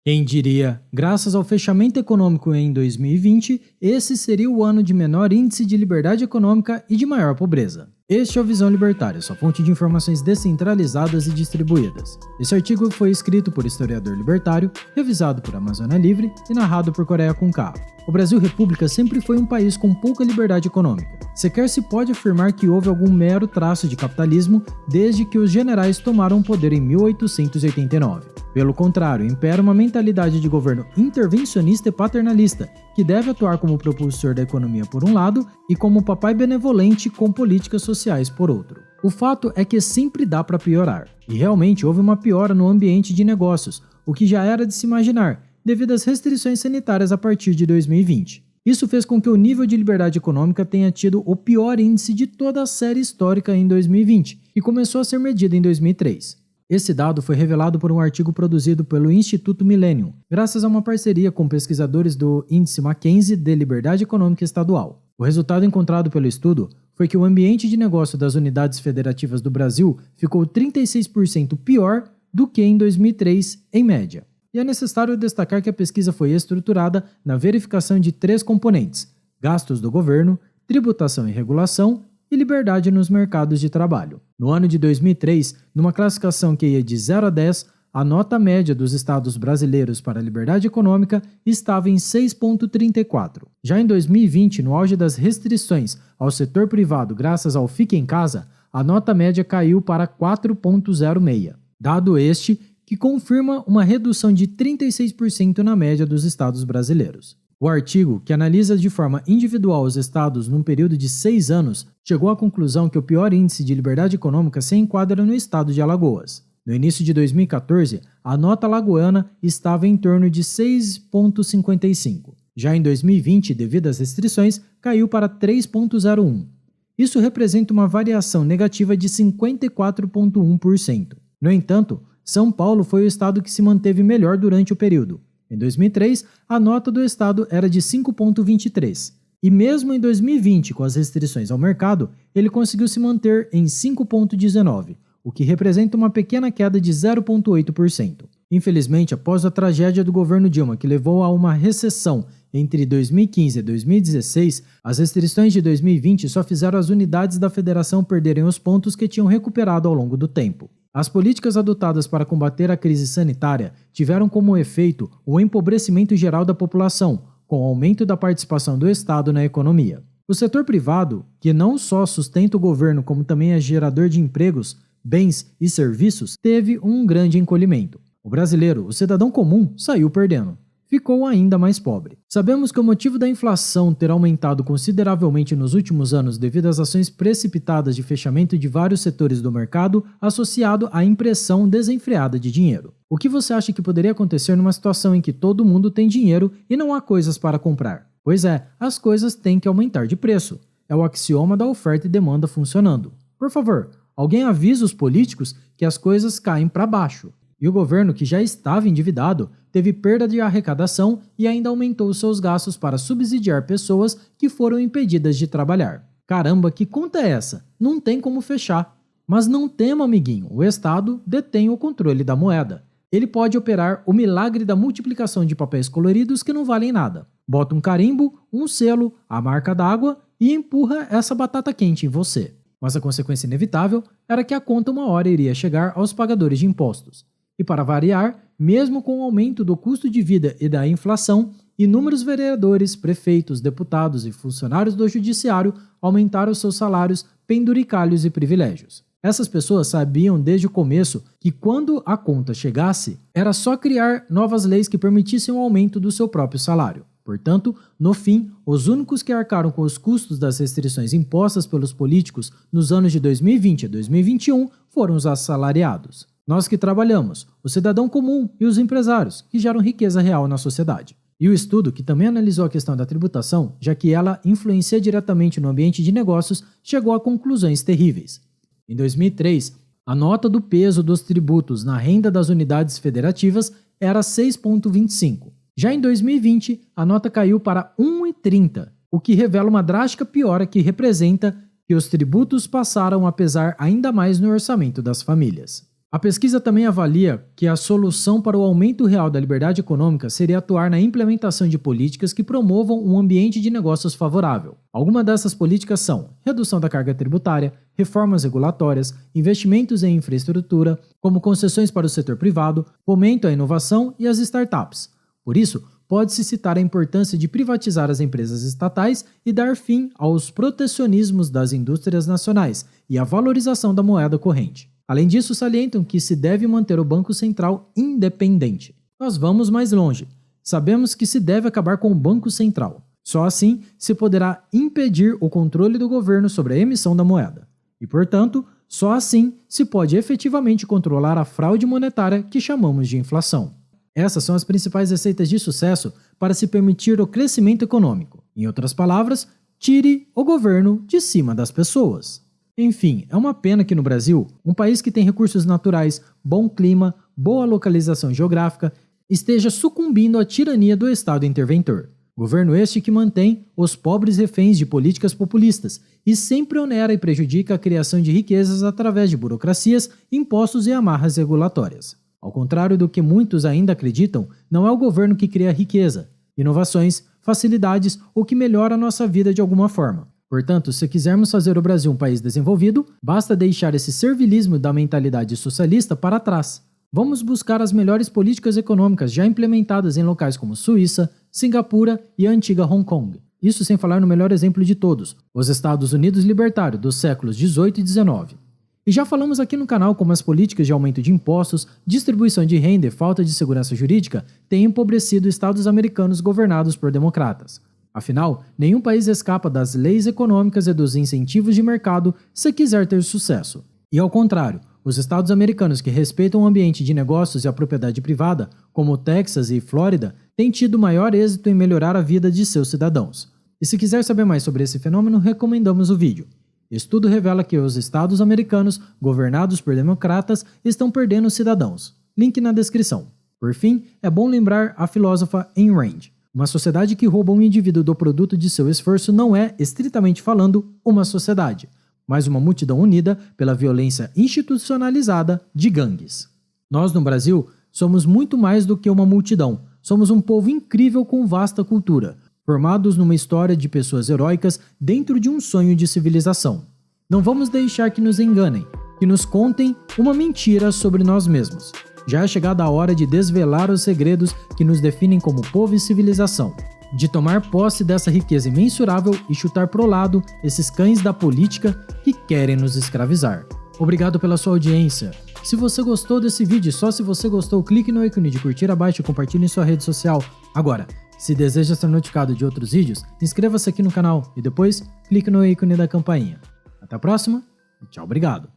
Quem diria, graças ao fechamento econômico em 2020, esse seria o ano de menor índice de liberdade econômica e de maior pobreza. Este é o Visão Libertária, sua fonte de informações descentralizadas e distribuídas. Esse artigo foi escrito por historiador libertário, revisado por Amazônia Livre e narrado por Coreia com K. O Brasil República sempre foi um país com pouca liberdade econômica. Sequer se pode afirmar que houve algum mero traço de capitalismo desde que os generais tomaram o poder em 1889. Pelo contrário, impera uma mentalidade de governo intervencionista e paternalista, que deve atuar como propulsor da economia por um lado e como papai benevolente com políticas sociais por outro. O fato é que sempre dá para piorar, e realmente houve uma piora no ambiente de negócios, o que já era de se imaginar, devido às restrições sanitárias a partir de 2020. Isso fez com que o nível de liberdade econômica tenha tido o pior índice de toda a série histórica em 2020, e começou a ser medido em 2003. Esse dado foi revelado por um artigo produzido pelo Instituto Millennium, graças a uma parceria com pesquisadores do Índice Mackenzie de Liberdade Econômica Estadual. O resultado encontrado pelo estudo foi que o ambiente de negócio das unidades federativas do Brasil ficou 36% pior do que em 2003, em média. E é necessário destacar que a pesquisa foi estruturada na verificação de 3 componentes: gastos do governo, tributação e regulação e liberdade nos mercados de trabalho. No ano de 2003, numa classificação que ia de 0 a 10, a nota média dos estados brasileiros para a liberdade econômica estava em 6,34. Já em 2020, no auge das restrições ao setor privado graças ao Fique em Casa, a nota média caiu para 4,06. Dado este que confirma uma redução de 36% na média dos estados brasileiros. O artigo, que analisa de forma individual os estados num período de 6 anos, chegou à conclusão que o pior índice de liberdade econômica se enquadra no estado de Alagoas. No início de 2014, a nota alagoana estava em torno de 6,55. Já em 2020, devido às restrições, caiu para 3,01. Isso representa uma variação negativa de 54,1%. No entanto, São Paulo foi o estado que se manteve melhor durante o período. Em 2003, a nota do estado era de 5,23. E mesmo em 2020, com as restrições ao mercado, ele conseguiu se manter em 5,19, o que representa uma pequena queda de 0,8%. Infelizmente, após a tragédia do governo Dilma, que levou a uma recessão entre 2015 e 2016, as restrições de 2020 só fizeram as unidades da federação perderem os pontos que tinham recuperado ao longo do tempo. As políticas adotadas para combater a crise sanitária tiveram como efeito o empobrecimento geral da população, com o aumento da participação do Estado na economia. O setor privado, que não só sustenta o governo como também é gerador de empregos, bens e serviços, teve um grande encolhimento. O brasileiro, o cidadão comum, saiu perdendo. Ficou ainda mais pobre. Sabemos que o motivo da inflação ter aumentado consideravelmente nos últimos anos devido às ações precipitadas de fechamento de vários setores do mercado associado à impressão desenfreada de dinheiro. O que você acha que poderia acontecer numa situação em que todo mundo tem dinheiro e não há coisas para comprar? Pois é, as coisas têm que aumentar de preço. É o axioma da oferta e demanda funcionando. Por favor, alguém avisa os políticos que as coisas caem para baixo. E o governo, que já estava endividado, teve perda de arrecadação e ainda aumentou seus gastos para subsidiar pessoas que foram impedidas de trabalhar. Caramba, que conta é essa? Não tem como fechar. Mas não tema, amiguinho, o Estado detém o controle da moeda. Ele pode operar o milagre da multiplicação de papéis coloridos que não valem nada. Bota um carimbo, um selo, a marca d'água e empurra essa batata quente em você. Mas a consequência inevitável era que a conta uma hora iria chegar aos pagadores de impostos. E para variar, mesmo com o aumento do custo de vida e da inflação, inúmeros vereadores, prefeitos, deputados e funcionários do judiciário aumentaram seus salários, penduricalhos e privilégios. Essas pessoas sabiam desde o começo que quando a conta chegasse, era só criar novas leis que permitissem o aumento do seu próprio salário. Portanto, no fim, os únicos que arcaram com os custos das restrições impostas pelos políticos nos anos de 2020 a 2021 foram os assalariados. Nós que trabalhamos, o cidadão comum e os empresários, que geram riqueza real na sociedade. E o estudo, que também analisou a questão da tributação, já que ela influencia diretamente no ambiente de negócios, chegou a conclusões terríveis. Em 2003, a nota do peso dos tributos na renda das unidades federativas era 6,25. Já em 2020, a nota caiu para 1,30, o que revela uma drástica piora que representa que os tributos passaram a pesar ainda mais no orçamento das famílias. A pesquisa também avalia que a solução para o aumento real da liberdade econômica seria atuar na implementação de políticas que promovam um ambiente de negócios favorável. Algumas dessas políticas são redução da carga tributária, reformas regulatórias, investimentos em infraestrutura, como concessões para o setor privado, fomento à inovação e às startups. Por isso, pode-se citar a importância de privatizar as empresas estatais e dar fim aos protecionismos das indústrias nacionais e a valorização da moeda corrente. Além disso, salientam que se deve manter o Banco Central independente. Nós vamos mais longe. Sabemos que se deve acabar com o Banco Central. Só assim se poderá impedir o controle do governo sobre a emissão da moeda. E, portanto, só assim se pode efetivamente controlar a fraude monetária que chamamos de inflação. Essas são as principais receitas de sucesso para se permitir o crescimento econômico. Em outras palavras, tire o governo de cima das pessoas. Enfim, é uma pena que no Brasil, um país que tem recursos naturais, bom clima, boa localização geográfica, esteja sucumbindo à tirania do Estado interventor. Governo este que mantém os pobres reféns de políticas populistas e sempre onera e prejudica a criação de riquezas através de burocracias, impostos e amarras regulatórias. Ao contrário do que muitos ainda acreditam, não é o governo que cria riqueza, inovações, facilidades ou que melhora a nossa vida de alguma forma. Portanto, se quisermos fazer o Brasil um país desenvolvido, basta deixar esse servilismo da mentalidade socialista para trás. Vamos buscar as melhores políticas econômicas já implementadas em locais como Suíça, Singapura e a antiga Hong Kong. Isso sem falar no melhor exemplo de todos, os Estados Unidos libertários dos séculos 18 e 19. E já falamos aqui no canal como as políticas de aumento de impostos, distribuição de renda e falta de segurança jurídica têm empobrecido estados americanos governados por democratas. Afinal, nenhum país escapa das leis econômicas e dos incentivos de mercado se quiser ter sucesso. E ao contrário, os estados americanos que respeitam o ambiente de negócios e a propriedade privada, como Texas e Flórida, têm tido maior êxito em melhorar a vida de seus cidadãos. E se quiser saber mais sobre esse fenômeno, recomendamos o vídeo. Estudo revela que os estados americanos, governados por democratas, estão perdendo cidadãos. Link na descrição. Por fim, é bom lembrar a filósofa Ayn Rand. Uma sociedade que rouba um indivíduo do produto de seu esforço não é, estritamente falando, uma sociedade, mas uma multidão unida pela violência institucionalizada de gangues. Nós, no Brasil, somos muito mais do que uma multidão. Somos um povo incrível com vasta cultura, formados numa história de pessoas heróicas dentro de um sonho de civilização. Não vamos deixar que nos enganem, que nos contem uma mentira sobre nós mesmos. Já é chegada a hora de desvelar os segredos que nos definem como povo e civilização, de tomar posse dessa riqueza imensurável e chutar pro lado esses cães da política que querem nos escravizar. Obrigado pela sua audiência. Se você gostou desse vídeo, só se você gostou, clique no ícone de curtir abaixo e compartilhe em sua rede social. Agora, se deseja ser notificado de outros vídeos, inscreva-se aqui no canal e depois clique no ícone da campainha. Até a próxima e tchau, obrigado!